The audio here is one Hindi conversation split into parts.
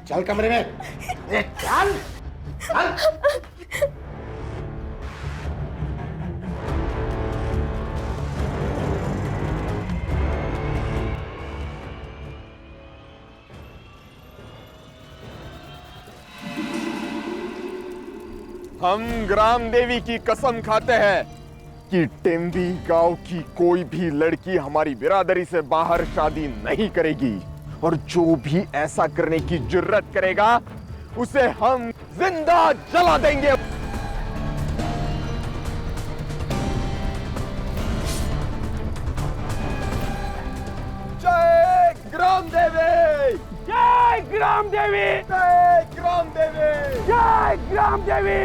चल कमरे में। ए, चल चल। हम ग्राम देवी की कसम खाते हैं कि टेम्बी गांव की कोई भी लड़की हमारी बिरादरी से बाहर शादी नहीं करेगी, और जो भी ऐसा करने की जुर्रत करेगा उसे हम जिंदा जला देंगे। जय ग्राम देवी, जय ग्राम देवी, जय ग्राम देवी, जय ग्राम देवी।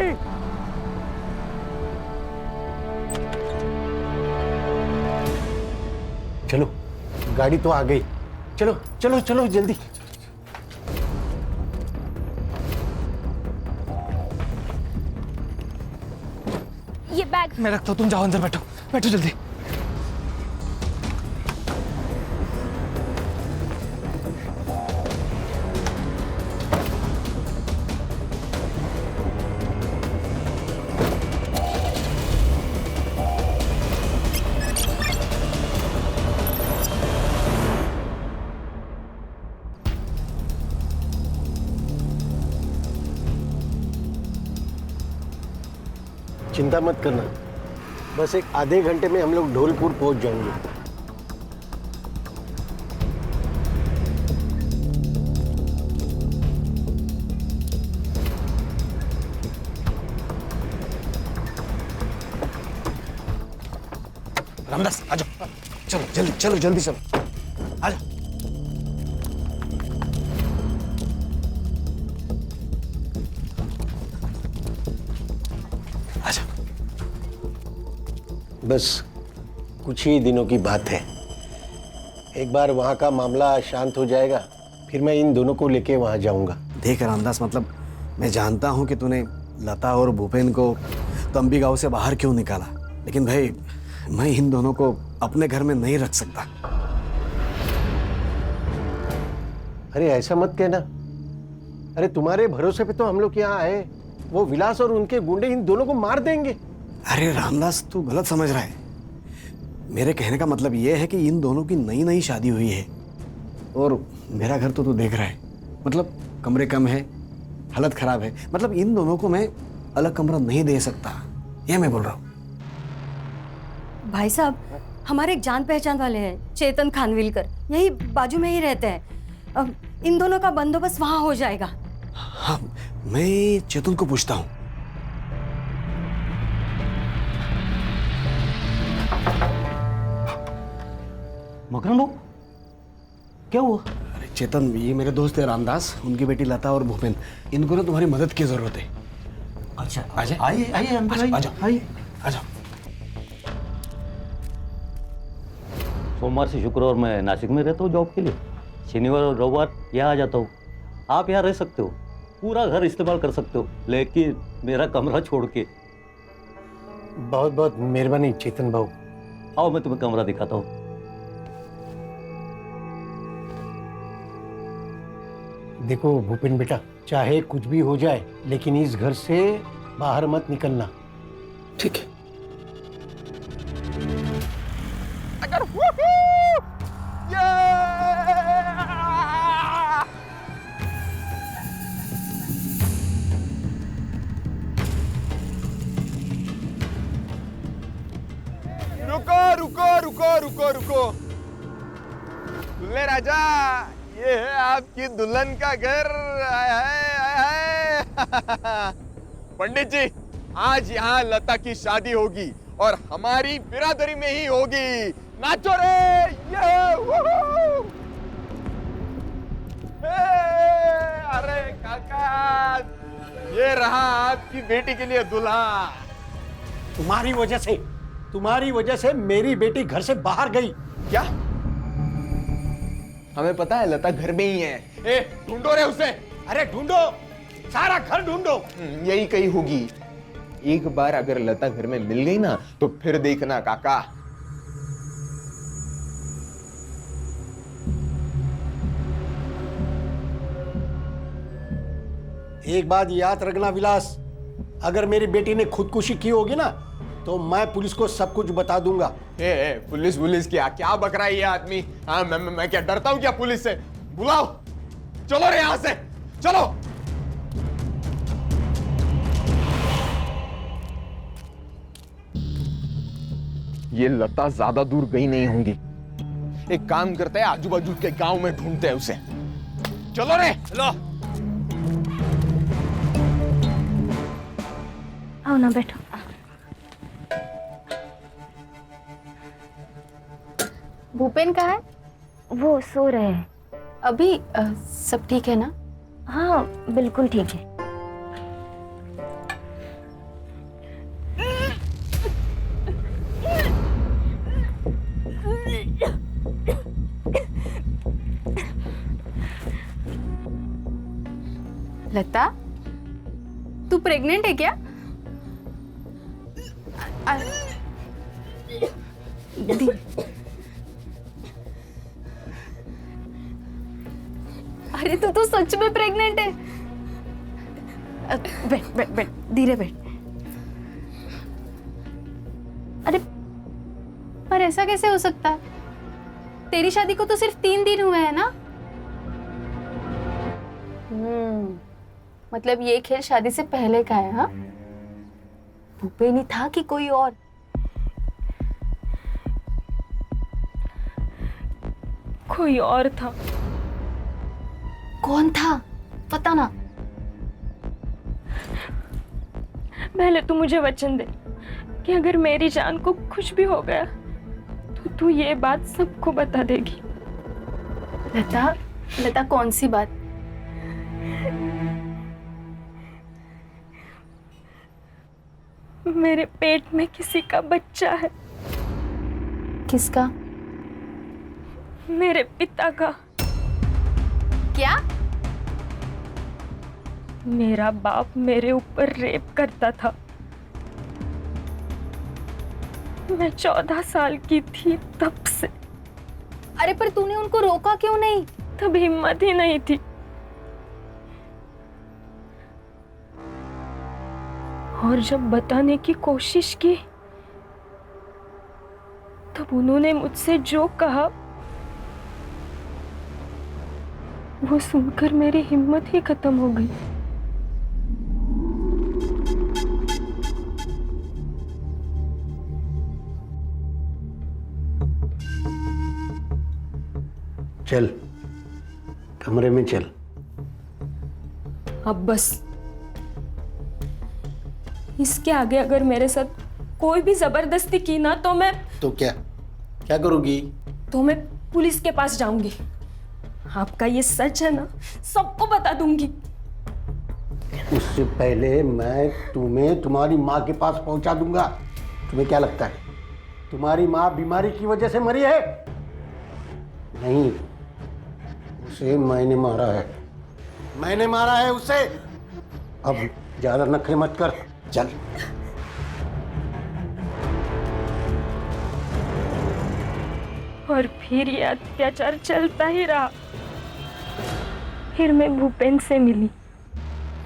चलो, गाड़ी तो आ गई। चलो चलो चलो जल्दी। ये बैग मैं रखता हूँ, तुम जाओ अंदर बैठो, बैठो जल्दी। चिंता मत करना, बस एक आधे घंटे में हम लोग ढोलपुर पहुंच जाएंगे। रामदास आ जाओ, चलो जल्दी चलो, जल्दी चलो, आ जाओ। आ जाओ। बस कुछ ही दिनों की बात है, एक बार वहां का मामला शांत हो जाएगा, फिर मैं इन दोनों को लेके वहां जाऊंगा। देख रामदास, मतलब मैं जानता हूं कि तूने लता और भूपेन को तंबी गांव से बाहर क्यों निकाला, लेकिन भाई मैं इन दोनों को अपने घर में नहीं रख सकता। अरे ऐसा मत कहना, अरे तुम्हारे भरोसे पे तो हम लोग यहाँ आए, वो विलास और उनके गुंडे इन दोनों को मार देंगे। अरे रामदास, तू गलत समझ रहा है। मेरे कहने का मतलब यह है कि इन दोनों की नई नई शादी हुई है, और मेरा घर तो तू देख रहा है, मतलब कमरे कम है, हालत खराब है, मतलब इन दोनों को मैं अलग कमरा नहीं दे सकता, यह मैं बोल रहा हूँ। भाई साहब, हमारे एक जान पहचान वाले हैं, चेतन खानविलकर, यही बाजू में ही रहते हैं। अब इन दोनों का बंदोबस्त वहां हो जाएगा। हाँ, मैं चेतन को पूछता हूँ। मकरन भाऊ, क्या हुआ? अरे चेतन, ये मेरे दोस्त है रामदास, उनकी बेटी लता और भूपेन, इनको ना तुम्हारी मदद की जरूरत है। अच्छा, आ जाए, आइए आइए अंदर आ आइए, जाओ, आइए। आ जाओ। सोमवार से शुक्रवार मैं नासिक में रहता हूँ जॉब के लिए, शनिवार और रविवार यहाँ आ जाता हूँ। आप यहाँ रह सकते हो, पूरा घर इस्तेमाल कर सकते हो, लेकिन मेरा कमरा छोड़ के। बहुत बहुत मेहरबानी चेतन भाऊ। आओ मैं तुम्हें कमरा दिखाता हूँ। देखो भूपेन बेटा, चाहे कुछ भी हो जाए, लेकिन इस घर से बाहर मत निकलना। ठीक है। अगर रुको रुको रुको रुको रुको, दुल्हे राजा, ये है आपकी दुल्हन का घर। आय हाय, आय हाय। पंडित जी, आज यहाँ लता की शादी होगी और हमारी बिरादरी में ही होगी। नाचो रे, ये वूहू। अरे काका, ये रहा आपकी बेटी के लिए दूल्हा। तुम्हारी वजह से मेरी बेटी घर से बाहर गई। क्या? हमें पता है लता घर में ही है। ए, ढूंढो रे उसे। अरे ढूंढो, सारा घर ढूंढो। यही कहीं होगी। एक बार अगर लता घर में मिल गई ना, तो फिर देखना काका। एक बात याद रखना विलास, अगर मेरी बेटी ने खुदकुशी की होगी ना तो मैं पुलिस को सब कुछ बता दूंगा। पुलिस पुलिस क्या क्या बक रहा है ये आदमी? हाँ, मैं क्या डरता हूँ क्या पुलिस से? बुलाओ, चलो रे यहां से, चलो। ये लता ज्यादा दूर गई नहीं होंगी। एक काम करते हैं, आजू बाजू के गांव में ढूंढते हैं उसे। चलो रे, चलो। आओ ना, बैठो। भूपेन कहाँ है? वो सो रहे हैं। अभी सब ठीक है ना? हाँ, बिल्कुल ठीक है। लता, तू प्रेग्नेंट है क्या? अरे तू सच में प्रेग्नेंट है? बैठ बैठ बैठ, धीरे बैठ। अरे पर ऐसा कैसे हो सकता है? तेरी शादी को तो सिर्फ 3 दिन हुए हैं ना? मतलब ये खेल शादी से पहले का है? हाँ, भूपेन ही था कि कोई और? कोई और था। कौन था पता ना? पहले तू मुझे वचन दे कि अगर मेरी जान को कुछ भी हो गया तो तू ये बात सबको बता देगी। लता, लता कौन सी बात? मेरे पेट में किसी का बच्चा है। किसका? मेरे पिता का। क्या? मेरा बाप मेरे ऊपर रेप करता था। मैं 14 साल की थी तब से। अरे पर तूने उनको रोका क्यों नहीं? तब हिम्मत ही नहीं थी। और जब बताने की कोशिश की तब उन्होंने मुझसे जो कहा वो सुनकर मेरी हिम्मत ही खत्म हो गई। चल, कमरे में चल। अब बस, इसके आगे अगर मेरे साथ कोई भी जबरदस्ती की ना तो मैं क्या करोगी? तो मैं पुलिस के पास जाऊंगी। आपका ये सच है ना, सबको बता दूंगी। उससे पहले मैं तुम्हें तुम्हारी माँ के पास पहुंचा दूंगा। तुम्हें क्या लगता है तुम्हारी माँ बीमारी की वजह से मरी है? नहीं, उसे मैंने मारा है। मैंने मारा है उसे। अब ज्यादा नखरे मत कर, चल। और फिर ये अत्याचार चलता ही रहा। फिर मैं भूपेन से मिली,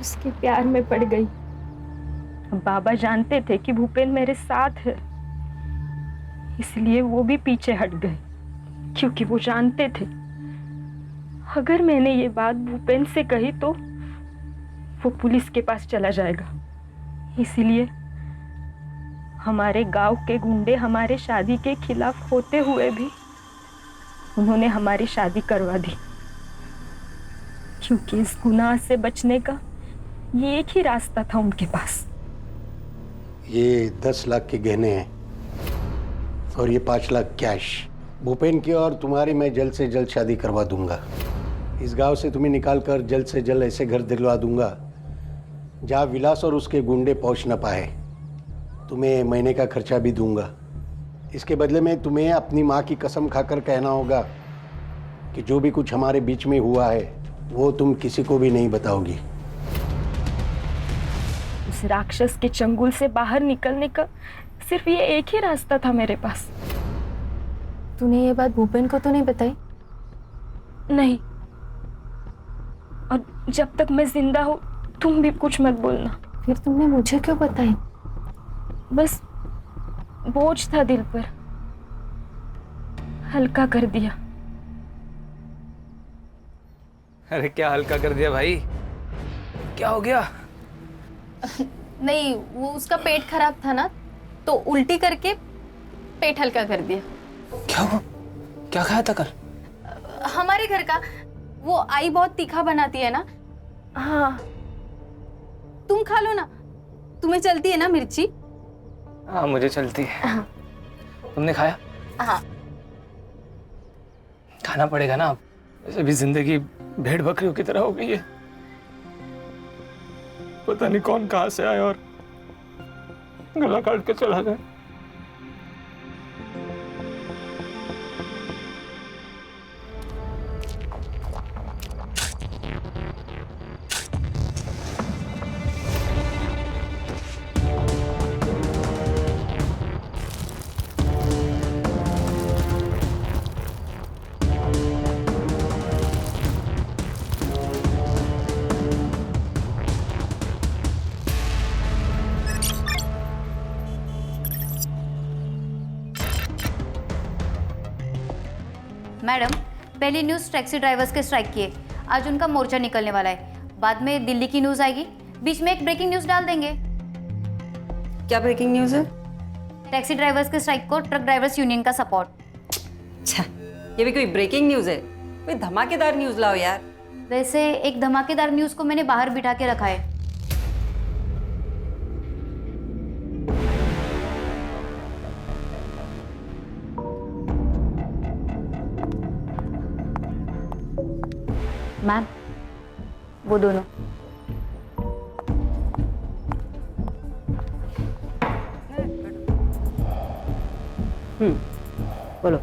उसके प्यार में पड़ गई। अब बाबा जानते थे कि भूपेन मेरे साथ है, इसलिए वो भी पीछे हट गए, क्योंकि वो जानते थे अगर मैंने ये बात भूपेन से कही तो वो पुलिस के पास चला जाएगा। इसलिए हमारे गांव के गुंडे हमारे शादी के खिलाफ होते हुए भी उन्होंने हमारी शादी करवा दी, क्योंकि इस गुनाह से बचने का ये एक ही रास्ता था उनके पास। ये 10 लाख के गहने हैं और ये 5 लाख कैश। भूपेन की और तुम्हारी मैं जल्द से जल्द शादी करवा दूंगा। इस गांव से तुम्हें निकाल कर जल्द से जल्द ऐसे घर दिलवा दूंगा जहाँ विलास और उसके गुंडे पहुँच न पाए। तुम्हें महीने का खर्चा भी दूंगा। इसके बदले में तुम्हें अपनी माँ की कसम खाकर कहना होगा कि जो भी कुछ हमारे बीच में हुआ है वो तुम किसी को भी नहीं बताओगी। उस राक्षस के चंगुल से बाहर निकलने का सिर्फ ये एक ही रास्ता था मेरे पास। तूने ये बात भूपेन को तो नहीं बताई? नहीं, और जब तक मैं जिंदा हूं तुम भी कुछ मत बोलना। फिर तुमने मुझे क्यों बताई? बस बोझ था दिल पर, हल्का कर दिया। अरे क्या हल्का कर दिया भाई, क्या हो गया? नहीं, वो उसका पेट खराब था ना, तो उल्टी करके पेट हल्का कर दिया। क्या हुआ? क्या खाया था कल? हमारे घर का वो आई बहुत तीखा बनाती है ना। हाँ, तुम खा लो ना, तुम्हें चलती है ना मिर्ची? हाँ मुझे चलती है। तुमने खाया? हाँ। खाना पड़ेगा ना, अब वैसे भी जिंदगी भेड़ बकरियों की तरह हो गई है। पता नहीं कौन कहां से आया और गला काट के चला गया। मैडम, पहली न्यूज़ टैक्सी ड्राइवर्स के स्ट्राइक की है। आज उनका मोर्चा निकलने वाला है। बाद में दिल्ली की न्यूज़ आएगी, बीच में एक ब्रेकिंग न्यूज़ डाल देंगे। क्या ब्रेकिंग न्यूज़ है? टैक्सी ड्राइवर्स के स्ट्राइक को ट्रक ड्राइवर्स यूनियन का सपोर्ट। अच्छा, ये भी कोई ब्रेकिंग न्यूज़ है? कोई धमाकेदार न्यूज़ लाओ यार। वैसे एक धमाकेदार न्यूज़ को मैंने बाहर बिठा के रखा है। मैम, वो दोनों। बोलो।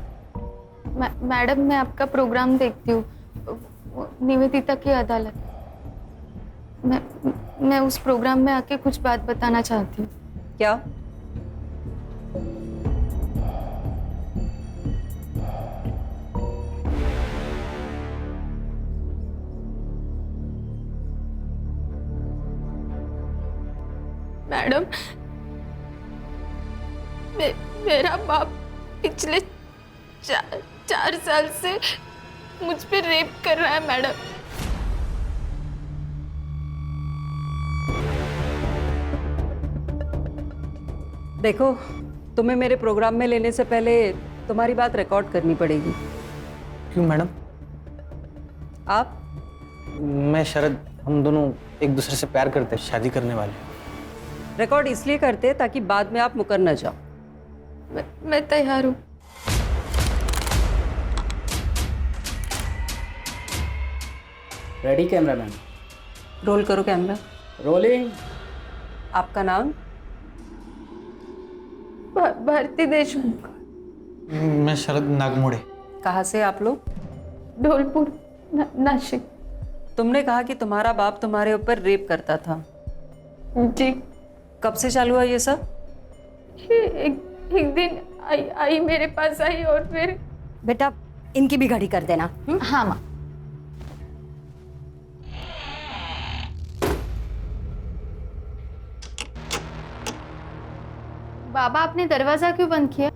मैडम, मैं आपका प्रोग्राम देखती हूँ, निवेदिता की अदालत। मैं उस प्रोग्राम में आके कुछ बात बताना चाहती हूँ। क्या? मैडम, मेरा बाप पिछले 4 साल से मुझ पे रेप कर रहा है मैडम। देखो, तुम्हें मेरे प्रोग्राम में लेने से पहले तुम्हारी बात रिकॉर्ड करनी पड़ेगी। क्यों मैडम? आप? मैं शरद, हम दोनों एक दूसरे से प्यार करते, शादी करने वाले। रिकॉर्ड इसलिए करते ताकि बाद में आप मुकर न जाओ। मैं तैयार हूँ। Ready cameraman? रोल करो कैमरा। रोलिंग। आपका नाम? भारती देशमुख। मैं शरद नागमोड़े। कहाँ से आप लोग? धौलपुर, नासिक। तुमने कहा कि तुम्हारा बाप तुम्हारे ऊपर रेप करता था। जी। कब से चालू हुआ ये सब? एक दिन आई मेरे पास आई और फिर। बेटा, इनकी भी घड़ी कर देना। हाँ माँ। बाबा, आपने दरवाजा क्यों बंद किया?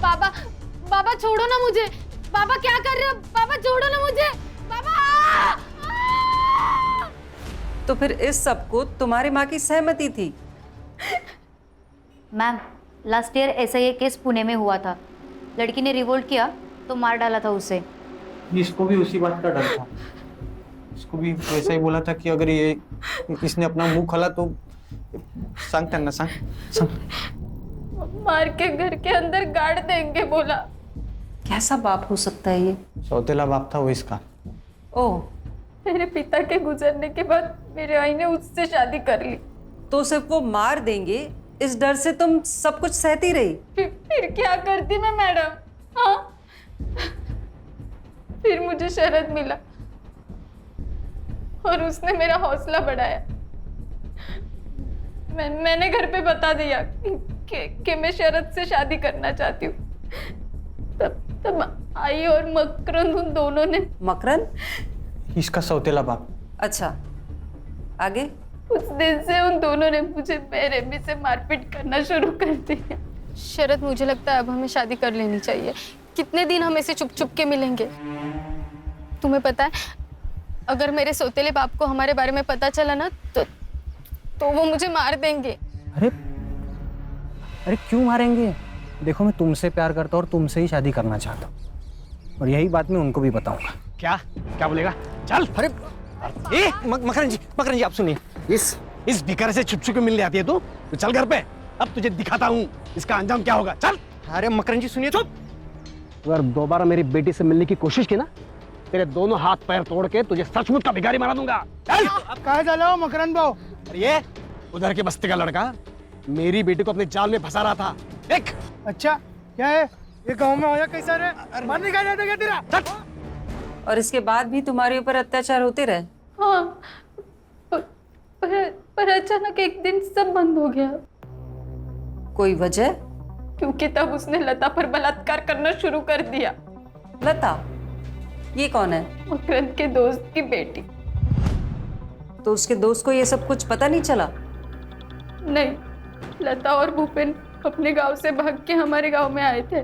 बाबा, बाबा छोड़ो ना मुझे। बाबा क्या कर रहे हो? बाबा छोड़ो ना मुझे। बाबा! तो फिर इस सब को तुम्हारी माँ की सहमति थी? मैम, लास्ट ईयर ऐसा ही केस पुणे में हुआ था। लड़की ने रिवोल्ट किया तो मार डाला था उसे। इसको भी उसी बात का डर था। इसको भी वैसा ही बोला था कि अगर इसने अपना मुंह खोला तो सांगता ना सांग। मार के घर के अंदर गाड़ देंगे बोला। कैसा बाप हो सकता है ये? सौतेला बाप था वो इसका। ओह, मेरे पिता के गुजरने के बाद मेरे आई ने उससे शादी कर ली। तो सिर्फ वो मार देंगे इस डर से तुम सब कुछ सहती रही? फिर क्या करती मैं मैडम? हाँ, फिर मुझे शरद मिला और उसने मेरा हौसला बढ़ाया। मैंने घर पे बता दिया कि मैं शरद से शादी करना चाहती हूँ। तब आई और मकरंद उन दोनों ने मकरन इसका सौतेला बाप। अच्छा, आगे? उस दिन से उन दोनों ने मुझे बेरहमी से मारपीट करना शुरू कर दिया। शरद, मुझे लगता है अब हमें शादी कर लेनी चाहिए। कितने दिन हम ऐसे चुप चुप के मिलेंगे? तुम्हें पता है, अगर मेरे सौतेले बाप को हमारे बारे में पता चला ना तो वो मुझे मार देंगे। अरे क्यों मारेंगे? देखो, मैं तुमसे प्यार करता हूँ और तुमसे ही शादी करना चाहता हूँ, और यही बात मैं उनको भी बताऊंगा। क्या बोलेगा? चल। अरे मकरन जी आप सुनिए, इस भिखारी से छुप छुप के मिलने आती है तू? तो चल घर पे, अब तुझे दिखाता हूँ इसका अंजाम क्या होगा। चल। अरे मकरन जी सुनिए, चुप। अगर दोबारा मेरी बेटी से मिलने की कोशिश की ना, तेरे दोनों हाथ पैर तोड़ के तुझे सचमुच का भिखारी बना दूंगा। चल। अब कहाँ जा रहे हो मकरन भाऊ? अरे ये उधर के बस्ती का लड़का मेरी बेटी को अपने जाल में फंसा रहा था। देख। अच्छा, क्या है ये गांव में होया कैसा रे? मर निकाल जाता क्या तेरा? और इसके बाद भी तुम्हारे ऊपर अत्याचार होते रहे? हाँ, पर अचानक एक दिन सब बंद हो गया। कोई वजह? क्योंकि तब उसने लता पर बलात्कार करना शुरू कर दिया। लता? ये कौन है? मकरंद के दोस्त की बेटी। तो उसके दोस्त को ये सब कुछ पता नहीं चला? नहीं, लता और भूपेन अपने गांव से भाग के हमारे गांव में आए थे।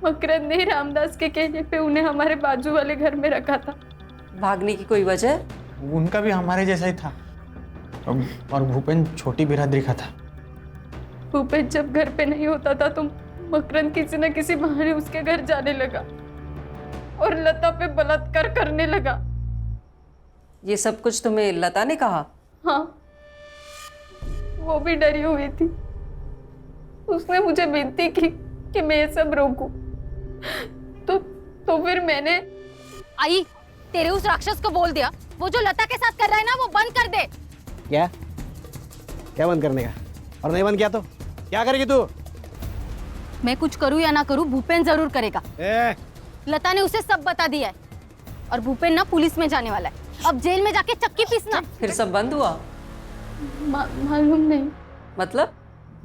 मकरंद ने रामदास के कहने पे उन्हें हमारे बाजू वाले घर में रखा था। भागने की कोई वजह? उनका भी हमारे जैसा ही था, और भूपेन छोटी बिरादरी का था। भूपेन जब घर पे नहीं होता था तो मकरंद किसी न किसी बहाने उसके घर जाने लगा और लता पे बलात्कार करने लगा। ये सब कुछ तुम्हें लता ने कहा? हाँ, वो भी डरी हुई थी। उसने मुझे विनती की कि मैं ये सब रोकूं। तो फिर मैंने आई, तेरे उस राक्षस को बोल दिया वो जो लता के साथ कर रहा है ना वो बंद कर दे। क्या बंद करने का? और नहीं बंद किया तो क्या करेगी तू? मैं कुछ करूं या ना करूं, भूपेन जरूर करेगा। लता ने उसे सब बता दिया है, और भूपेन ना पुलिस में जाने वाला है। अब जेल में जाके चक्की पीसना। फिर सब बंद हुआ? मालूम नहीं। मतलब?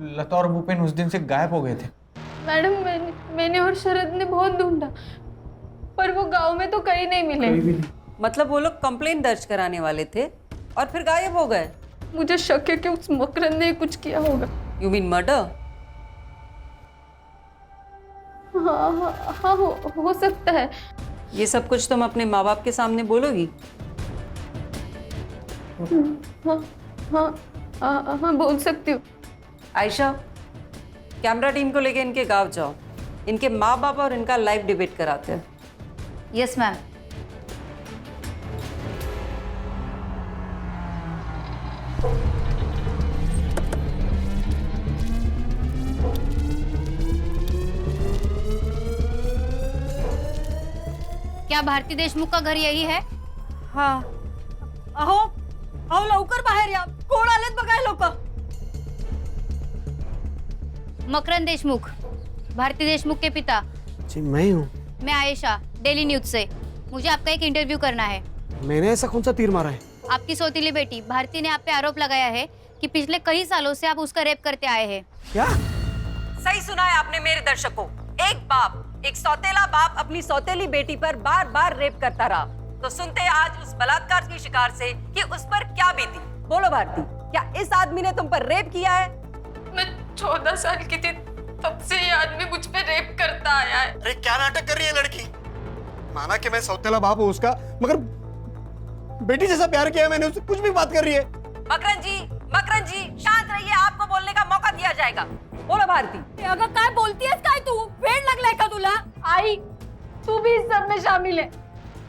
लता और भूपेन उस दिन से गायब हो गए थे। मैडम, मैंने और शरद ने बहुत ढूंढा, पर वो गांव में तो कहीं नहीं मिले। मतलब वो लोग कंप्लेंट दर्ज कराने वाले थे और फिर गायब हो गए? मुझे शक है कि उस मकरंद ने कुछ किया होगा। You mean murder? हाँ, हो सकता है। ये सब कुछ तुम अपने माँ बाप के सामने बोलोगी? हाँ, बोल सकती हूँ। आयशा, कैमरा टीम को लेके इनके गांव जाओ, इनके माँ बाप और इनका लाइव डिबेट कराते हैं। Yes ma'am. क्या भारती देशमुख का घर यही है? हाँ। अहो लवकर बाहेर या, कोण आलेत बघा लोक। मकरंद देशमुख, भारती देशमुख के पिता। जी मैं हूँ। मैं आयशा, डेली न्यूज से। मुझे आपका एक इंटरव्यू करना है। मैंने ऐसा कौन सा तीर मारा है? आपकी सौतीली बेटी भारती ने आप पे आरोप लगाया है कि पिछले कई सालों से आप उसका रेप करते आए हैं। क्या? सही सुना है आपने मेरे दर्शकों। एक बाप, एक सौतेला बाप अपनी सौतेली बेटी पर बार बार रेप करता रहा। तो सुनते हैं आज उस बलात्कार की शिकार से कि उस पर क्या बीती। बोलो भारती, क्या इस आदमी ने तुम पर रेप किया है? मैं 14 साल की थी तब से ये आदमी मुझ पे रेप करता आया है। अरे क्या नाटक कर रही है लड़की? माना कि मैं सौतेला बाप हूँ उसका, मगर बेटी जैसा प्यार किया मैंने उससे, कुछ भी बात कर रही है। मकरन जी शांत रहिए, आपको बोलने का मौका दिया जाएगा। बोलो भारती। अगं काय बोलतीयस काय तू? वेड लागलाय का तुला? आई, तू भी इस सब में शामिल है।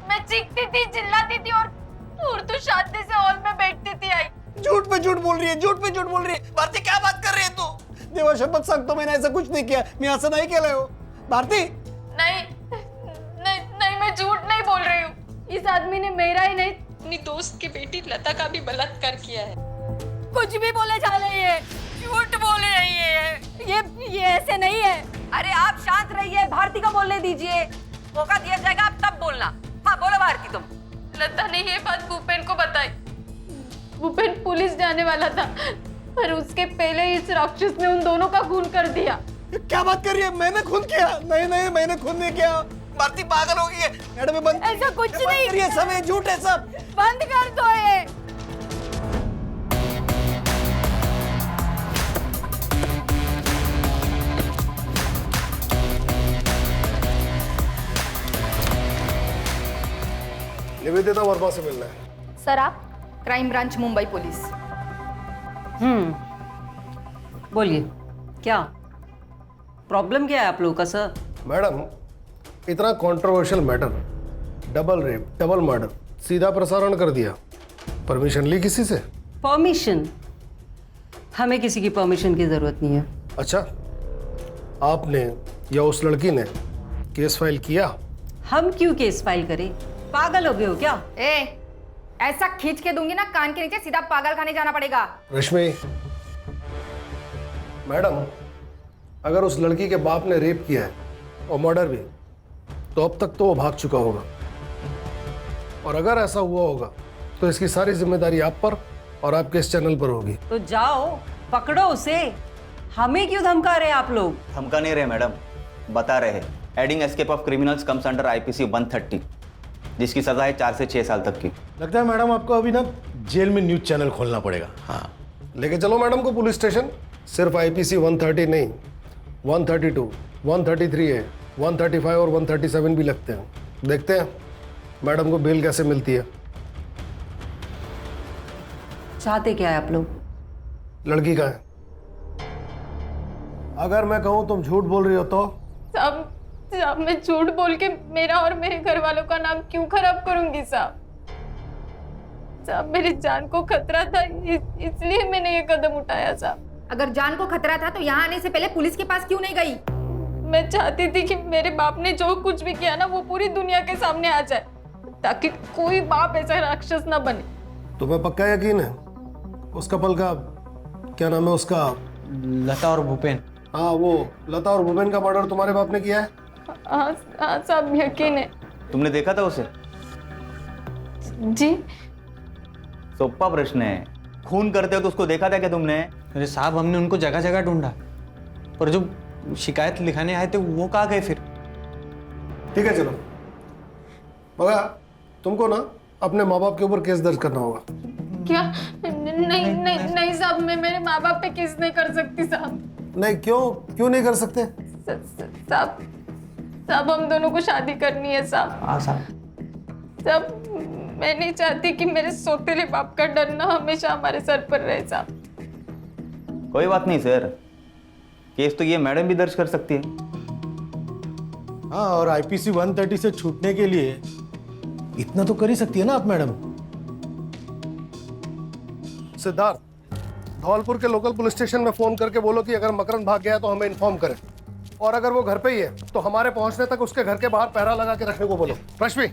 मैं चीखती थी, चिल्लाती थी और तू शांति से हॉल में बैठती थी। आई, झूठ पे झूठ बोल रही है, झूठ पे झूठ बोल रही है। भारती क्या बात कर रही है तू? देवा शपथ सांगतो मैंने ऐसा कुछ नहीं किया, मैं असं नाही केलंय हो। भारती नहीं, मैं झूठ नहीं बोल रही हूँ। इस आदमी ने मेरा ही नहीं, अपनी दोस्त की बेटी लता का भी बलात्कार किया है। कुछ भी बोले जा रही है, झूठ बोल रही है। ये ऐसे नहीं है। अरे आप शांत रहिए, भारती को बोलने दीजिए, मौका दिया जाएगा आप तब बोलना। हाँ बोलो भारती तुम। लता ने ये बात भूपेन को बताई। भूपेन पुलिस जाने वाला था, पर उसके पहले इस राक्षस ने उन दोनों का खून कर दिया। क्या बात कर रही है? मैंने खून किया? नहीं नहीं, मैंने खून नहीं किया। भारती पागल हो गई है। मैडम ये बंद, ऐसा कुछ नहीं। ये सब है, झूठ है सब। बंद कर दो ये। निवेदिता वर्मा से मिलना है। सर आप? Crime branch Mumbai police. बोलिए, क्या प्रॉब्लम क्या है आप लोगों का सर? मैडम, इतना controversial matter, double rape, double murder, सीधा प्रसारण कर दिया। परमिशन ली किसी से? परमिशन? हमें किसी की परमिशन की जरूरत नहीं है। अच्छा, आपने या उस लड़की ने केस फाइल किया? हम क्यों केस फाइल करें? पागल हो गए हो क्या? ऐसा खींच के दूंगी ना कान के नीचे, सीधा पागल खाने जाना पड़ेगा। रश्मि मैडम, अगर उस लड़की के बाप ने रेप किया है और मर्डर भी, तो अब तक तो वो भाग चुका होगा। और अगर ऐसा हुआ होगा तो इसकी सारी जिम्मेदारी आप पर और आपके इस चैनल पर होगी। तो जाओ पकड़ो उसे। हमें क्यों धमका रहे आप लोग? धमका नहीं रहे मैडम, बता रहे हैं। Adding escape of criminals comes under IPC 130, जिसकी सजा है 4 से 6 साल तक की। लगता है मैडम आपको अभी ना जेल में न्यूज चैनल खोलना पड़ेगा। हाँ, लेके चलो मैडम को पुलिस स्टेशन। सिर्फ आईपीसी 130 नहीं, 132, 133 है, 135 और 137 भी लगते हैं। देखते हैं मैडम को बेल कैसे मिलती है। चाहते क्या है आप लोग? लड़की का है। अगर मैं कहूं तुम झूठ बोल रही हो तो? साहब मैं झूठ बोल के मेरा और मेरे घर वालों का नाम क्यों खराब करूंगी साहब? साहब मेरी जान को खतरा था, इसलिए मैंने ये कदम उठाया साहब। अगर जान को खतरा था तो यहाँ आने से पहले पुलिस के पास क्यों नहीं गई? मैं चाहती थी कि मेरे बाप ने जो कुछ भी किया ना वो पूरी दुनिया के सामने आ जाए, ताकि कोई बाप ऐसा राक्षस ना बने। तुम्हें पक्का यकीन है उस कपल का? क्या नाम है उसका? लता और भूपेन। हाँ, वो लता और भूपेन का मर्डर तुम्हारे बाप ने किया है? हाँ साहब यकीन है। तुमने देखा था उसे? जी। सोप्पा प्रश्न है। खून करते हो तो उसको देखा था क्या तुमने? अरे साहब, हमने उनको जगह जगह ढूंढा, पर जो शिकायत लिखाने आए थे वो कहाँ गए फिर? ठीक है चलो, मगर तुमको ना अपने माँ बाप के ऊपर केस दर्ज करना होगा। क्या? नहीं साहब, मैं मेरे माँ बाप पे केस नहीं कर सकती साहब। नहीं, क्यों नहीं कर सकते? साहब हम दोनों को शादी करनी है साहब। हाँ साहब। साहब मैं नहीं चाहती कि मेरे सौतेले बाप का डर ना हमेशा हमारे सर पर रहे साहब। कोई बात नहीं सर, केस तो ये मैडम भी दर्ज कर सकती है। हाँ, और आईपीसी 130 से छूटने के लिए इतना तो कर ही सकती है ना आप मैडम। सिद्धार्थ, धौलपुर के लोकल पुलिस स्टेशन में फोन करके बोलो कि अगर मकरंद भाग गया तो हमें इन्फॉर्म करें, और अगर वो घर पे ही है तो हमारे पहुंचने तक उसके घर के बाहर पहरा लगा के रखने को बोलो। रश्मि,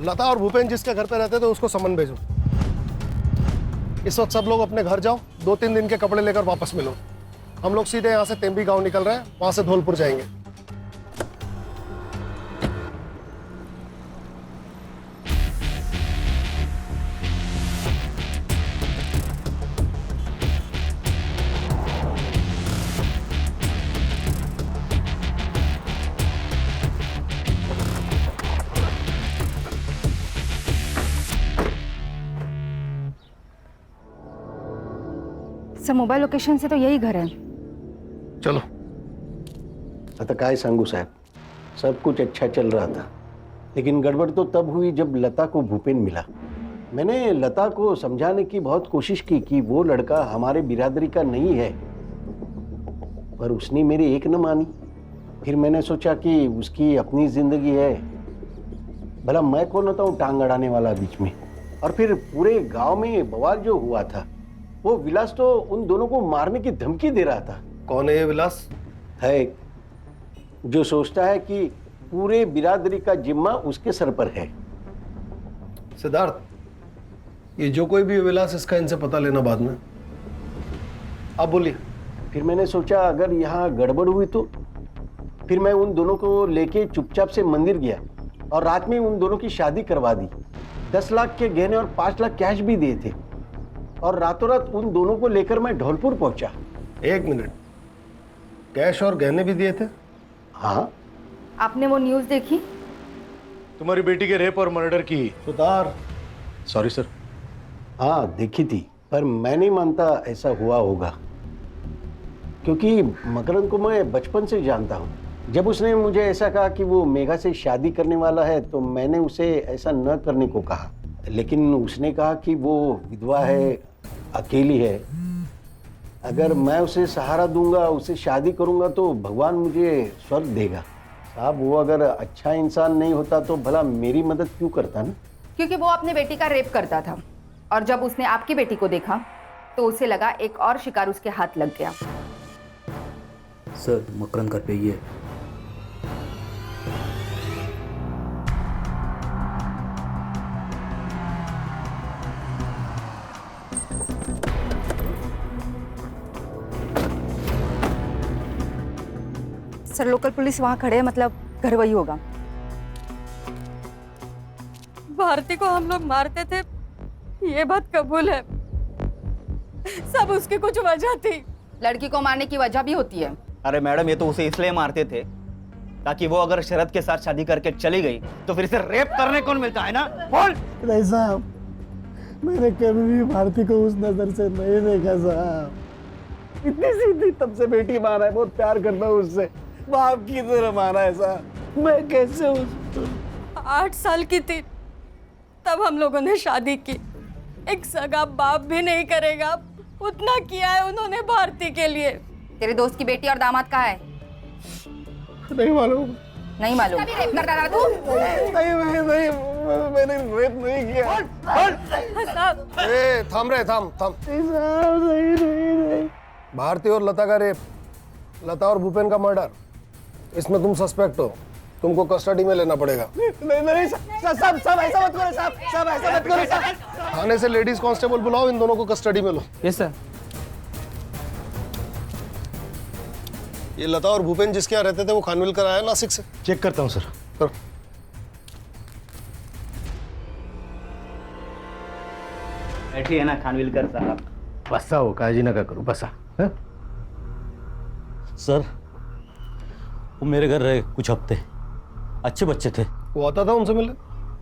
लता और भूपेन जिसके घर पे रहते थे उसको समन भेजो। इस वक्त सब लोग अपने घर जाओ, 2-3 दिन के कपड़े लेकर वापस मिलो। हम लोग सीधे यहाँ से तेम्बी गांव निकल रहे हैं, वहां से धौलपुर जाएंगे। सर मोबाइल लोकेशन से तो यही घर है। चलो। आता काय सांगू साहब, सब कुछ अच्छा चल रहा था, लेकिन गड़बड़ तो तब हुई जब लता को भूपेन मिला। मैंने लता को समझाने की बहुत कोशिश की कि वो लड़का हमारे बिरादरी का नहीं है, पर उसने मेरी एक न मानी। फिर मैंने सोचा कि उसकी अपनी जिंदगी है, भला मैं कौन होता हूँ टांग अड़ाने वाला बीच में। और फिर पूरे गांव में बवाल जो हुआ था, वो विलास तो उन दोनों को मारने की धमकी दे रहा था। कौन है ये विलास? है जो सोचता है कि पूरे बिरादरी का जिम्मा उसके सर पर है। सिद्धार्थ, ये जो कोई भी विलास, इसका इनसे पता लेना बाद में। आप बोलिए। फिर मैंने सोचा अगर यहाँ गड़बड़ हुई तो फिर मैं उन दोनों को लेके चुपचाप से मंदिर गया और रात में उन दोनों की शादी करवा दी। 10 लाख के गहने और 5 लाख कैश भी दिए थे, और रातों रात उन दोनों को लेकर मैं धौलपुर पहुंचा। एक मिनट, कैश और गहने भी दिए थे? हाँ। आपने वो न्यूज़ देखी? तुम्हारी बेटी के रेप और मर्डर की। Sutar, sorry sir. हाँ देखी थी, पर मैं नहीं मानता ऐसा हुआ होगा, क्योंकि मकरंद को मैं बचपन से जानता हूँ। जब उसने मुझे ऐसा कहा कि वो मेघा से शादी करने वाला है तो मैंने उसे ऐसा न करने को कहा, लेकिन उसने कहा कि वो विधवा है, अकेली है, अगर मैं उसे सहारा दूंगा, उसे शादी करूंगा तो भगवान मुझे स्वर्ग देगा। साहब वो अगर अच्छा इंसान नहीं होता तो भला मेरी मदद क्यों करता ना? क्योंकि वो अपने बेटी का रेप करता था और जब उसने आपकी बेटी को देखा तो उसे लगा एक और शिकार उसके हाथ लग गया। सर मकरंद घर पे ही है। सर लोकल पुलिस वहाँ खड़े हैं, मतलब घर वही होगा। भारती को हम लोग मारते थे, ये बात कबूल है। सब उसकी कुछ वजह थी। लड़की को मारने की वजह भी होती है। अरे मैडम, ये तो उसे इसलिए मारते थे ताकि वो अगर शरद के साथ शादी करके चली गई तो फिर इसे रेप करने कौन मिलता है ना? बोल। नहीं साहब, मैंने कभी भी भारती को उस नजर से नहीं देखा साहब। इतनी सीधी तब से बेटी माना है, बहुत प्यार करता हूँ उससे, बाप की तरह माना है साहब। मैं कैसे 8 साल की थी तब हम लोगों ने शादी की। एक सगा बाप भी नहीं करेगा उतना किया है उन्होंने भारती के लिए। तेरे दोस्त की बेटी और दामाद कहाँ है? नहीं मालूम। नहीं मालूम? कभी रेप करता था तू? नहीं, मैंने रेप नहीं किया। ए, थाम रहे, थाम। नहीं। भारती और लता का रेप, लता और भूपेन का मर्डर, इसमें तुम सस्पेक्ट हो, तुमको कस्टडी में लेना पड़ेगा। नहीं सब ऐसा मत करो साहब, सब ऐसा मत करो साहब। थाने से लेडीज कांस्टेबल बुलाओ, इन दोनों को कस्टडी में लो। Yes sir. ये लता और भूपेन जिसके यहाँ रहते थे वो खानविलकर आया नासिक से? चेक करता हूँ सर। करो। बैठिए ना खानविलकर साहब। बसा हो, काळजी नका करू, बसा। सर वो मेरे घर रहे कुछ हफ्ते, अच्छे बच्चे थे। वो आता था उनसे मिलने?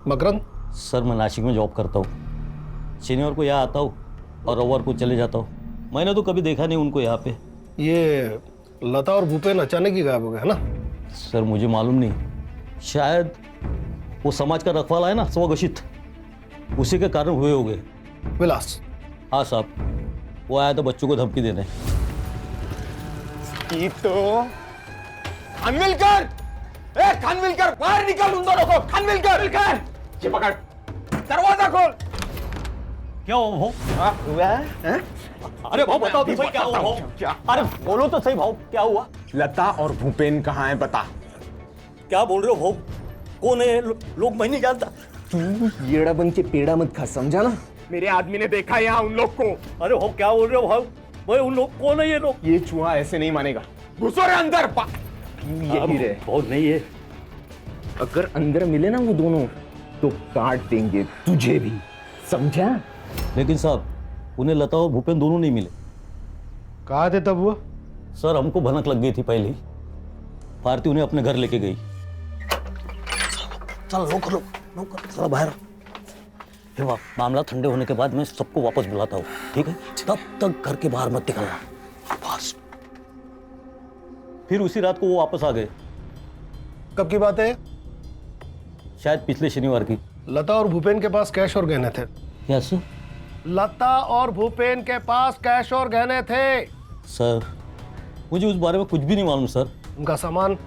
मकरंद? सर मैं नासिक में जॉब करता हूँ, शनिवार को यहाँ आता हूँ और रविवार को चले जाता हूँ। मैंने तो कभी देखा नहीं उनको यहाँ पे। ये लता और भूपेन अचानक ही गायब हो गए है ना? सर मुझे मालूम नहीं, शायद वो समाज का रखवाला है ना, स्वघोषित, उसी के कारण हुए होंगे। विलास? हाँ साहब, वो आया था बच्चों को धमकी देने। तो खानविलकर, ए खानविलकर, बाहर निकल उन दोनों को। खानविलकर, ये पकड़, दरवाजा खोल। क्या हुआ भाऊ? हुआ है? अरे भाऊ बताओ तो सही, क्या हुआ भाऊ? क्या? अरे बोलो तो सही भाऊ, क्या हुआ? लता और भूपेन कहाँ है बता। क्या बोल रहे हो भाऊ? कौन है लोग? मैं नहीं जानता। तू येड़ा बन के पेड़ा मत खा, समझा ना? मेरे आदमी ने देखा यहाँ उन लोग को। अरे भाऊ क्या बोल रहे हो भाऊ? भाई उन लोग कौन है ये लोग? ये चूहा ऐसे नहीं मानेगा, घुसो रे अंदर। यही रहे। बहुत नहीं है। अगर अंदर मिले ना वो दोनों तो काट देंगे तुझे भी, समझा? लेकिन साहब उन्हें लता और भूपेन दोनों नहीं मिले। कहाँ थे तब वो? सर हमको भनक लग गई थी पहले ही, भारती उन्हें अपने घर लेके गई। चल नौकर चलो बाहर। फिर मामला ठंडे होने के बाद मैं सबको वापस बुलाता हूँ, ठीक है? तब तक घर के बाहर मत निकलना, बस। फिर उसी रात को वो वापस आ गए। कब की बात है? शायद पिछले शनिवार की। लता और भूपेन के पास कैश और गहने थे। क्या सर? लता और भूपेन के पास कैश और गहने थे। सर मुझे उस बारे में कुछ भी नहीं मालूम सर। उनका सामान?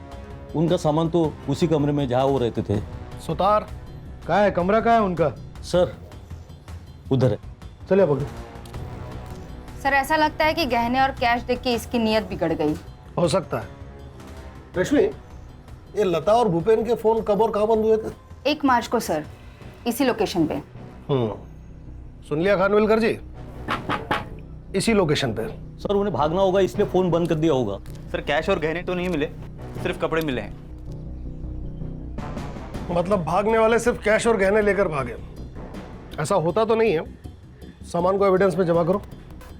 उनका सामान तो उसी कमरे में जहाँ वो रहते थे। सुतार? कहाँ है कमरा, कहाँ है उनका? सर उधर है। चलिए पकड़ो। सर ऐसा लगता है कि गहने और कैश देख के इसकी नीयत बिगड़ गई। हो सकता है। रश्मि, ये लता और भूपेन के फोन कब और कहाँ बंद हुए थे? 1 मार्च को सर, इसी लोकेशन पे। सुन लिया खानविलकर जी, इसी लोकेशन पे। सर उन्हें भागना होगा इसलिए फोन बंद कर दिया होगा। सर कैश और गहने तो नहीं मिले, सिर्फ कपड़े मिले हैं। मतलब भागने वाले सिर्फ कैश और गहने लेकर भागे? ऐसा होता तो नहीं है। सामान को एविडेंस में जमा करो।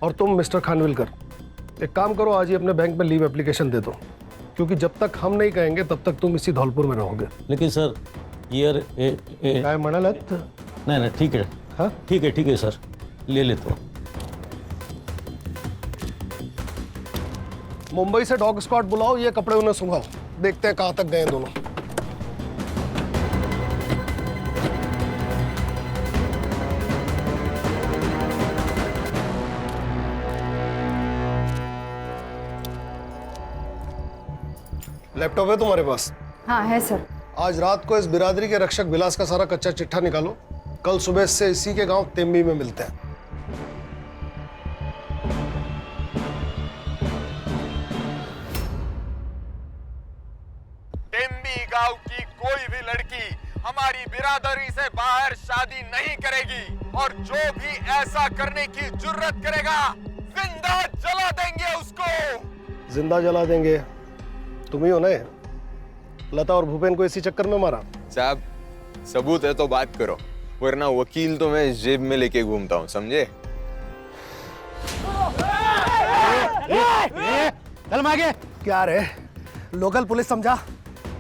और तुम मिस्टर खानविलकर, एक काम करो, आज ही अपने बैंक में लीव एप्लीकेशन दे दो, क्योंकि जब तक हम नहीं कहेंगे तब तक तुम इसी धौलपुर में रहोगे। लेकिन सर ये काय म्हणालात? नहीं ठीक है, हाँ ठीक है सर, ले लेता हूँ। मुंबई से डॉग स्क्वाड बुलाओ, ये कपड़े उन्हें सुंघाओ, देखते हैं कहां तक गए दोनों। लैपटॉप है तुम्हारे पास? हाँ है सर। आज रात को इस बिरादरी के रक्षक विलास का सारा कच्चा चिट्ठा निकालो, कल सुबह से इसी के गांव तेम्बी में मिलते हैं। टेम्बी गांव की कोई भी लड़की हमारी बिरादरी से बाहर शादी नहीं करेगी, और जो भी ऐसा करने की जुर्रत करेगा जिंदा जला देंगे उसको। जिंदा जला देंगे? तुम ही हो ना? लता और भूपेन को इसी चक्कर में मारा? साहब सबूत है तो बात करो, वरना वकील तो मैं जेब में लेके घूमता हूँ, समझे? चल आगे। क्या रे, लोकल पुलिस समझा?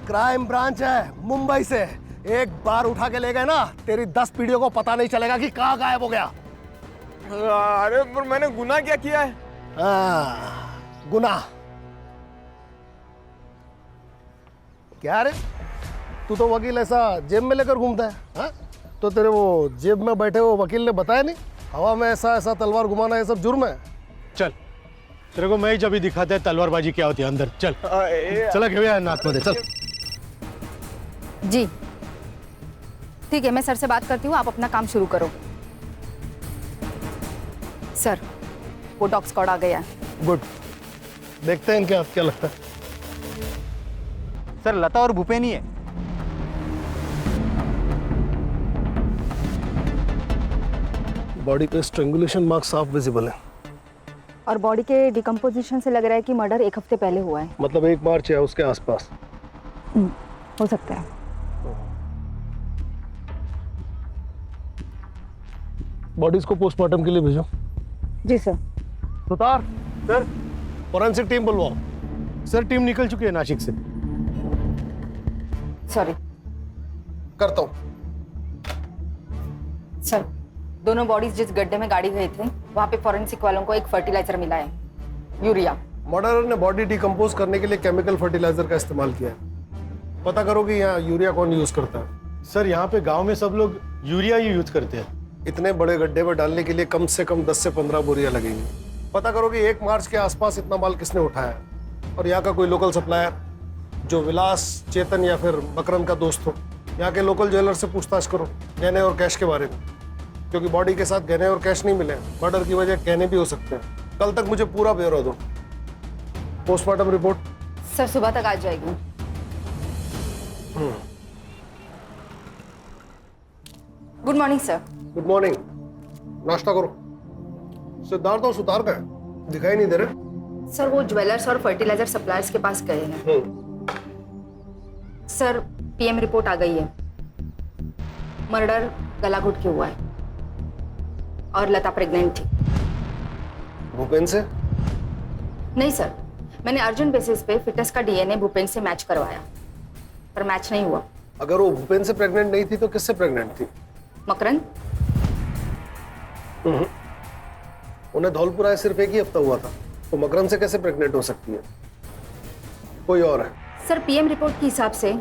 क्राइम ब्रांच है मुंबई से, एक बार उठा के ले गए ना, तेरी 10 पीढ़ियों को पता नहीं चलेगा कि कहाँ गायब हो गया। अरे पर मैंने गुनाह क्या किया है? गुनाह? क्या रे, तू तो वकील ऐसा जेब में लेकर घूमता है, हाँ? तो तेरे वो जेब में बैठे वो वकील ने बताया नहीं, हवा में ऐसा ऐसा तलवार घुमाना ये सब जुर्म है? चल तेरे को मैं ही जब ही दिखाता है तलवारबाजी क्या होती है अंदर। चल चला घेऊया नाथ मध्ये, चल। जी ठीक है, मैं सर से बात करती हूँ, आप अपना काम शुरू करो। सर वो डॉग स्क्वाड आ गया है। गुड, देखते हैं इनके हाथ क्या लगता है। सर लता और भूपेन ही है। बॉडी पे स्ट्रेंगुलेशन मार्क साफ विजिबल है, और बॉडी के डिकम्पोजिशन से लग रहा है कि मर्डर 1 हफ्ते पहले हुआ है। मतलब 1 मार्च या उसके आसपास हो सकता है। बॉडीज को पोस्टमार्टम के लिए भेजो। जी sir. Sutar sir, forensic team बुलवाओ। सर टीम निकल चुकी है नासिक से। सॉरी। करता हूँ। सर दोनों बॉडीज जिस गड्ढे में गाड़ी गई थी वहाँ पे फॉरेंसिक वालों को एक फर्टिलाइजर मिला है, यूरिया। मर्डरर ने बॉडी डिकम्पोज करने के लिए केमिकल फर्टिलाइजर का इस्तेमाल किया है। पता करो कि यहाँ यूरिया कौन यूज करता है। सर यहाँ पे गांव में सब लोग यूरिया ही यूज करते हैं। इतने बड़े गड्ढे में डालने के लिए कम से कम 10 से 15 बोरियां लगेंगी। पता करो कि 1 मार्च के आसपास इतना माल किसने उठाया, और यहाँ का कोई लोकल सप्लायर जो विलास, चेतन या फिर मकरंद का दोस्त हो। यहाँ के लोकल ज्वेलर से पूछताछ करो गहने और कैश के बारे में, क्योंकि बॉडी के साथ गहने और कैश नहीं मिले, मर्डर की वजह गहने भी हो सकते हैं। कल तक मुझे पूरा ब्यौरा दो। पोस्टमार्टम रिपोर्ट सर सुबह तक आ जाएगी। Good morning sir. Good morning. नाश्ता करो। सिद्धार्थ और सुतार का है, दिखाई नहीं दे रहे। सर वो ज्वेलर्स और फर्टिलाइजर सप्लायर्स के पास गए हैं। सर पीएम रिपोर्ट आ गई है, मर्डर गला घुट के हुआ है और लता प्रेग्नेंट थी। भूपेन से? नहीं सर, मैंने अर्जेंट बेसिस पे फिटनेस का डीएनए भूपेन से मैच करवाया, पर मैच नहीं हुआ। अगर वो भूपेन से प्रेग्नेंट नहीं थी तो किससे प्रेग्नेंट थी? मकरंद। उन्हें धौलपुर आए सिर्फ 1 ही हफ्ता हुआ था, तो मकरंद से कैसे प्रेग्नेंट हो सकती है? कोई और है? सर पीएम रिपोर्ट के हिसाब से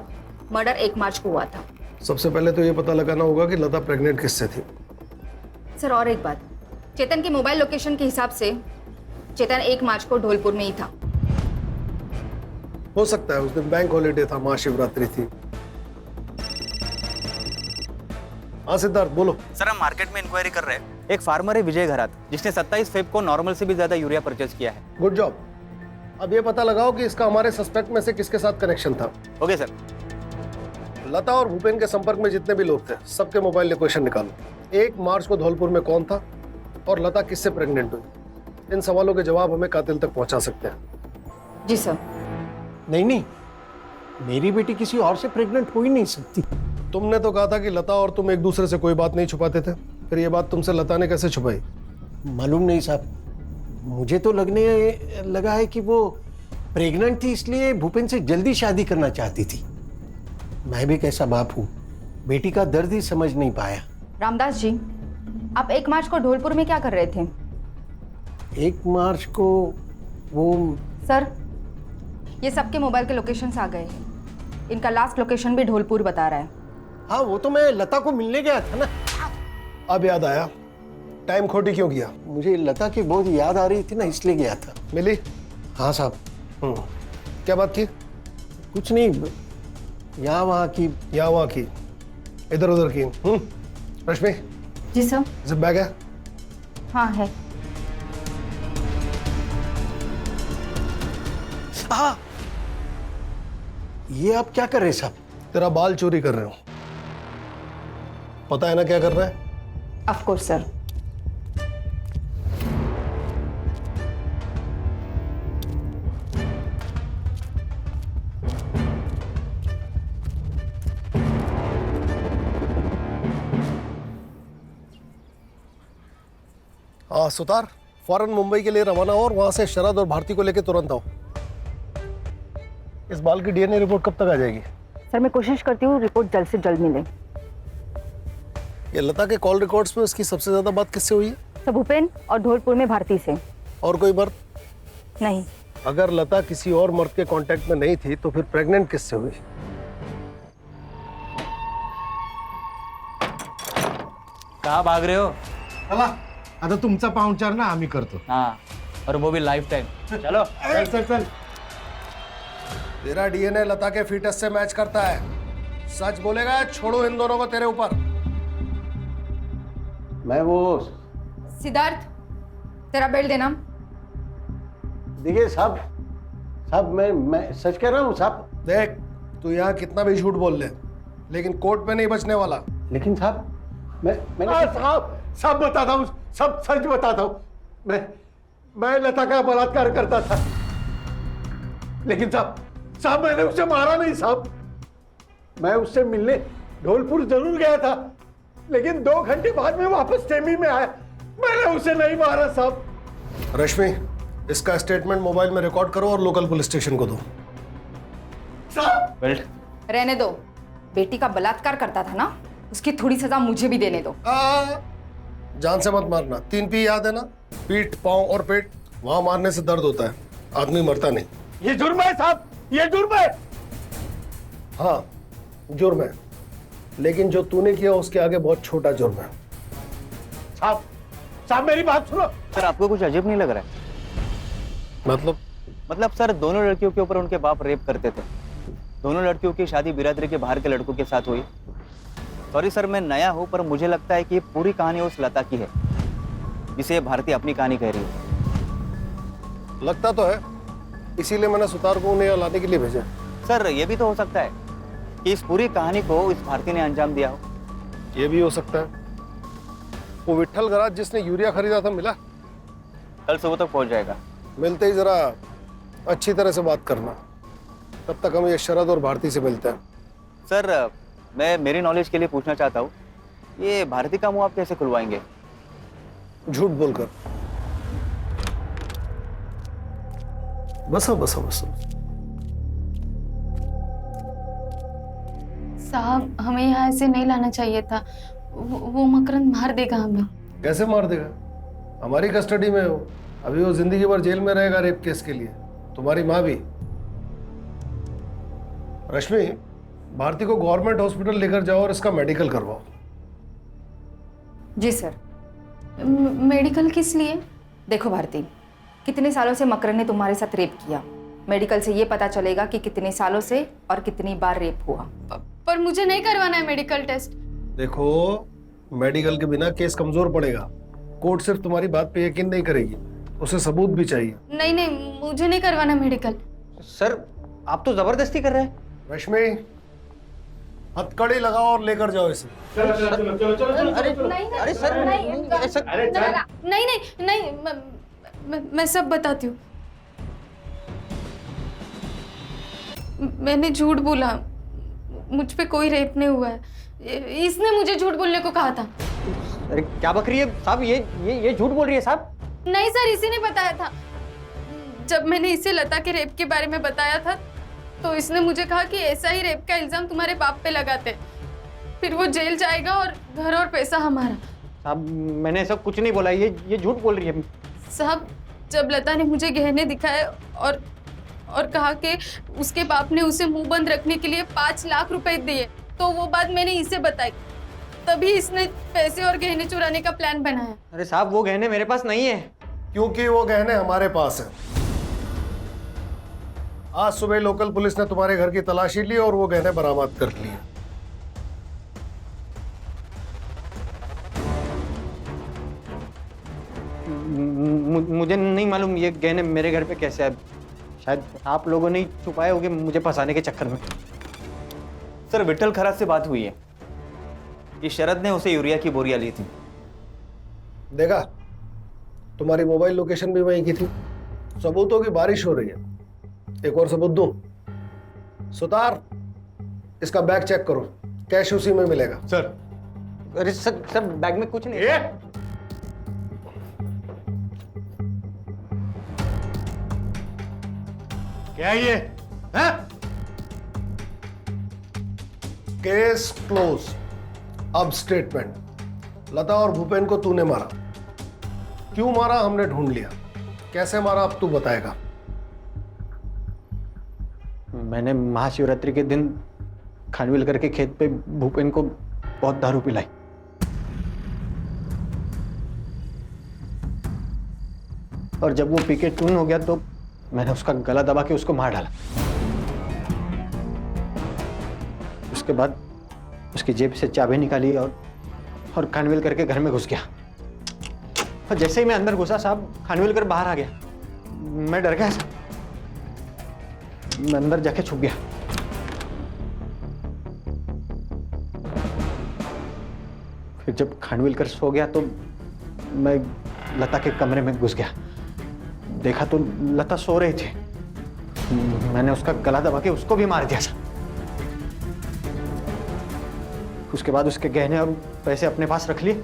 मर्डर 1 मार्च को हुआ था। सबसे पहले तो ये पता लगाना होगा कि लता प्रेग्नेंट किससे थी। सर और एक बात, चेतन के मोबाइल लोकेशन के हिसाब से चेतन 1 मार्च को धौलपुर में ही था। हो सकता है उस दिन बैंक हॉलीडे था, महाशिवरात्रि थी। हाँ सिद्धार्थ बोलो। सर हम मार्केट में इंक्वायरी कर रहे हैं। एक फार्मर है विजय घरात, जिसने 27 फेब को नॉर्मल से भी ज्यादा यूरिया परचेज किया है। Good job. अब ये पता लगाओ कि इसका हमारे सस्पेक्ट में से किसके साथ कनेक्शन था। Okay sir. लता और भूपेन के संपर्क में जितने भी लोग थे सबके मोबाइल लोकेशन निकालो। 1 मार्च को धौलपुर में कौन था और लता किससे प्रेग्नेंट हुई, इन सवालों के जवाब हमें कातिल तक पहुंचा सकते हैं। जी सर। नहीं, मेरी बेटी किसी और से प्रेग्नेंट हो ही नहीं सकती। तुमने तो कहा था कि लता और तुम एक दूसरे से कोई बात नहीं छुपाते थे, फिर ये बात तुमसे लता ने कैसे छुपाई? मालूम नहीं साहब, मुझे तो लगने लगा है कि वो प्रेग्नेंट थी, इसलिए भूपेन से जल्दी शादी करना चाहती थी। मैं भी कैसा बाप हूँ, बेटी का दर्द ही समझ नहीं पाया। रामदास जी, आप 1 मार्च को ढोलपुर में क्या कर रहे थे? 1 मार्च को वो सर, ये सबके मोबाइल के लोकेशंस आ गए हैं। इनका लास्ट लोकेशन भी ढोलपुर बता रहा है। हाँ, वो तो मैं लता को मिलने गया था ना। अब याद आया, टाइम खोटी क्यों किया? मुझे लता की बहुत याद आ रही थी ना, इसलिए गया था। मिली? हाँ साहब। क्या बात की? कुछ नहीं, यहाँ वहाँ की। यहाँ वहाँ की, इधर उधर की। रश्मि, जी सर। जिप बैग है? हाँ है। हाँ, ये आप क्या कर रहे हैं साहब? तेरा बाल चोरी कर रहे हो। पता है ना क्या कर रहा है? Of course sir. हाँ सुतार, फौरन मुंबई के लिए रवाना हो और वहां से शरद और भारती को लेकर तुरंत आओ। इस बाल की डीएनए रिपोर्ट कब तक आ जाएगी? सर मैं कोशिश करती हूँ रिपोर्ट जल्द से जल्द मिले। ये लता के कॉल रिकॉर्ड्स में उसकी सबसे ज्यादा बात किससे हुई है? सर भूपेन और ढोलपुर में भारती से। और कोई मर्द? नहीं। अगर लता किसी और मर्द के कांटेक्ट में नहीं थी तो फिर प्रेग्नेंट किससे हुई? कहाँ भाग रहे हो? चला, आता तुमचा पाहुणचार ना आम्ही करतो। हाँ, और वो भी लाइफ टाइम। चलो चल चल चल। तेरा डीएनए लता के फीटस से मैच करता है। सच बोलेगा, छोड़ो इन दोनों को तेरे ऊपर। मैं वो सिद्धार्थ, तेरा बेल्ट देना। देखिए साहब मैं सच कह रहा हूँ साहब। देख, तू यहाँ कितना भी झूठ बोल ले, लेकिन कोर्ट में नहीं बचने वाला। लेकिन साहब मैंने सब बताता हूँ, सब सच बताता हूँ। मैं लता का बलात्कार करता था, लेकिन साहब मैंने उसे मारा नहीं साहब। मैं उससे मिलने ढोलपुर जरूर गया था, लेकिन 2 घंटे बाद में वापस टेमी में आया। मैंने उसे नहीं मारा साहब। रश्मि, इसका स्टेटमेंट मोबाइल में रिकॉर्ड करो और लोकल पुलिस स्टेशन को दो। साहब रहने दो, बेटी का बलात्कार करता था ना, उसकी थोड़ी सजा मुझे भी देने दो। जान से मत मारना। 3 पी याद है ना? पीठ, पांव और पेट, वहां मारने से दर्द होता है, आदमी मरता नहीं। ये जुर्म है साहब, ये जुर्म है। हाँ जुर्म है, लेकिन जो तूने किया उसके आगे बहुत छोटा जुर्म है। साहब मेरी बात सुनो। सर आपको कुछ अजीब नहीं लग रहा है? मतलब सर, दोनों लड़कियों के ऊपर उनके बाप रेप करते थे। दोनों लड़कियों की शादी बिरादरी के बाहर के लड़कों के साथ हुई। सॉरी सर, मैं नया हूं, पर मुझे लगता है कि ये पूरी कहानी उस लता की है जिसे भारती अपनी कहानी कह रही है। लगता तो है, इसीलिए मैंने सुतार को उन्हें लाने के लिए भेजा। सर ये भी तो हो सकता है कि इस पूरी कहानी को इस भारती ने अंजाम दिया हो। ये भी हो सकता है। वो विट्ठल गराज जिसने यूरिया खरीदा था मिला? कल सुबह तक पहुंच जाएगा। मिलते ही जरा अच्छी तरह से बात करना, तब तक हम ये शरद और भारती से मिलते हैं। सर मैं मेरी नॉलेज के लिए पूछना चाहता हूँ, ये भारती का मुंह आप कैसे खुलवाएंगे? झूठ बोलकर। बसा बसा बसा। साहब हमें यहाँ ऐसे नहीं लाना चाहिए था, वो मकरंद मार देगा हमें। कैसे मार देगा? हमारी कस्टडी में हो, अभी वो जिंदगी भर जेल में रहेगा रेप केस के लिए, तुम्हारी माँ भी। रश्मि, भारती को गवर्नमेंट हॉस्पिटल लेकर जाओ और इसका मेडिकल करवाओ। जी सर। मेडिकल किस लिए? देखो भारती, कितने सालों से मकरंद ने तुम्हारे साथ रेप किया, मेडिकल से ये पता चलेगा कि कितने सालों से और कितनी बार रेप हुआ। पर मुझे नहीं करवाना है मेडिकल टेस्ट। देखो, मेडिकल के बिना केस कमजोर पड़ेगा। कोर्ट सिर्फ तुम्हारी बात पे यकीन नहीं करेगी, उसे सबूत भी चाहिए। नहीं, मुझे नहीं करवाना मेडिकल। सर आप तो जबरदस्ती कर रहे हैं। रश्मि, हथकड़ी लगाओ और लेकर जाओ इसे। अरे सर नहीं, मैं सब बताती हूँ। मैंने झूठ बोला, मुझ पे कोई रेप नहीं हुआ है, इसने मुझे झूठ बोलने को कहा था। अरे क्या बक रही है साहब? ये झूठ बोल रही है साहब। नहीं सर, इसी ने बताया था। जब मैंने इसे लता के रेप के बारे में बताया था तो इसने मुझे कहा कि ऐसा ही रेप का इल्जाम तुम्हारे बाप पे लगाते, फिर वो जेल जाएगा और घर और पैसा हमारा। साहब मैंने ऐसा कुछ नहीं बोला, ये झूठ बोल रही है। साहब जब लता ने मुझे गहने दिखाए और कहा कि उसके बाप ने उसे मुंह बंद रखने के लिए 5 लाख रुपए दिए, तो वो बात मैंने इसे बताई, तभी इसने पैसे और गहने चुराने का प्लान बनाया। अरे साहब वो गहने मेरे पास नहीं है। क्योंकि वो गहने हमारे पास हैं। आज सुबह लोकल पुलिस ने तुम्हारे घर की तलाशी ली और वो गहने बरामद कर लिए। मुझे नहीं मालूम ये गहने मेरे घर पे कैसे आए। शायद आप लोगों ने छुपाए होंगे मुझे फंसाने के चक्कर में। सर विठल खराज से बात हुई है कि शरद ने उसे यूरिया की बोरियां ली थी। देखा, तुम्हारी मोबाइल लोकेशन भी वहीं की थी। सबूतों की बारिश हो रही है। एक और सबूत दूं? सुतार, इसका बैग चेक करो, कैश उसी में मिलेगा। सर। अरे सर बैग में कुछ नहीं है। क्या ये है? Case close. अब स्टेटमेंट। लता और भूपेन को तूने मारा। क्यों मारा हमने ढूंढ लिया, कैसे मारा अब तू बताएगा। मैंने महाशिवरात्रि के दिन खानविलकर के खेत पे भूपेन को बहुत दारू पिलाई। और जब वो पी के टून हो गया तो मैंने उसका गला दबा के उसको मार डाला। उसके बाद उसकी जेब से चाबी निकाली और खानविलकर के घर में घुस गया। और जैसे ही मैं अंदर घुसा साहब, खानविलकर बाहर आ गया। मैं डर गया साहब, मैं अंदर जाके छुप गया। फिर जब खानविलकर सो गया तो मैं लता के कमरे में घुस गया। देखा तो लता सो रही थी। मैंने उसका गला दबा के उसको भी मार दिया था। उसके बाद उसके गहने और पैसे अपने पास रख लिए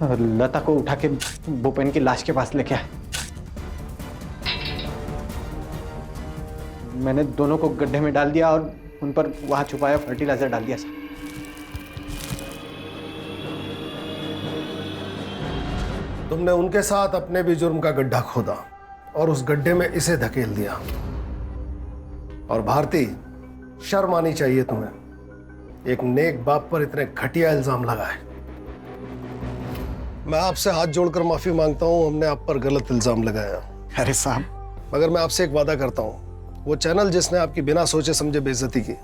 और लता को उठा के भूपेन की लाश के पास लेके आए। मैंने दोनों को गड्ढे में डाल दिया और उन पर वहां छुपाया फर्टिलाइजर डाल दिया। तुमने उनके साथ अपने भी जुर्म का गड्ढा खोदा और उस गड्ढे में इसे धकेल दिया। और भारती, शर्म आनी चाहिए तुम्हें, एक नेक बाप पर इतने घटिया इल्जाम लगाए। मैं आपसे हाथ जोड़कर माफी मांगता हूं, हमने आप पर गलत इल्जाम लगाया। अरे साहब, मगर मैं आपसे एक वादा करता हूं, वो चैनल जिसने आपकी बिना सोचे समझे बेइज्जती की,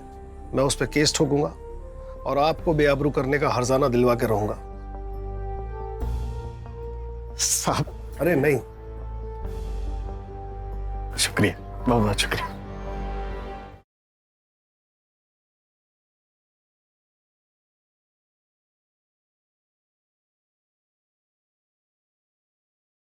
मैं उस पर केस ठोकूंगा और आपको बेआबरू करने का हर्जाना दिलवा के रहूंगा। साहब। अरे नहीं। शुक्रिया, बहुत बहुत शुक्रिया।